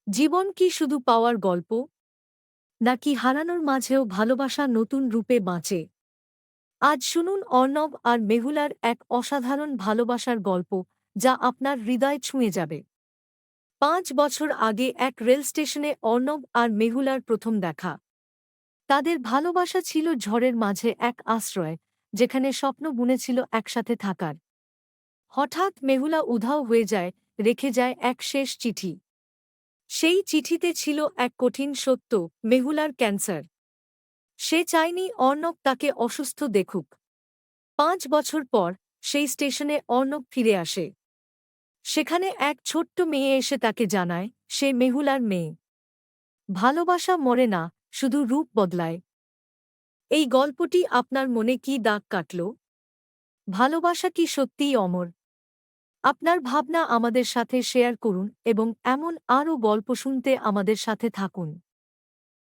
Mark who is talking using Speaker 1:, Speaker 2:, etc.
Speaker 1: জীবন কি শুধু পাওয়ার গল্প, নাকি হারানোর মাঝেও ভালোবাসা নতুন রূপে বাঁচে? আজ শুনুন অর্ণব আর মেহুলার এক অসাধারণ ভালোবাসার গল্প, যা আপনার হৃদয় ছুঁয়ে যাবে। ৫ বছর আগে এক রেল স্টেশনে অর্ণব আর মেহুলার প্রথম দেখা। তাদের ভালোবাসা ছিল ঝড়ের মাঝে এক আশ্রয়, যেখানে স্বপ্ন বুনেছিল একসাথে থাকার। হঠাৎ মেহুলা উধাও হয়ে যায়, রেখে যায় এক শেষ চিঠি। সেই চিঠিতে ছিল এক কঠিন সত্য: মেহুলার ক্যান্সার। সে চায়নি অর্ণব তাকে অসুস্থ দেখুক। ৫ বছর পর সেই স্টেশনে অর্ণব ফিরে আসে। সেখানে এক ছোট্ট মেয়ে এসে তাকে জানায় সে মেহুলার মেয়ে। ভালোবাসা মরে না, শুধু রূপ বদলায়। এই গল্পটি আপনার মনে কি দাগ কাটল? ভালোবাসা কি সত্যিই অমর? আপনার ভাবনা আমাদের সাথে শেয়ার করুন এবং এমন আরও গল্প শুনতে আমাদের সাথে থাকুন।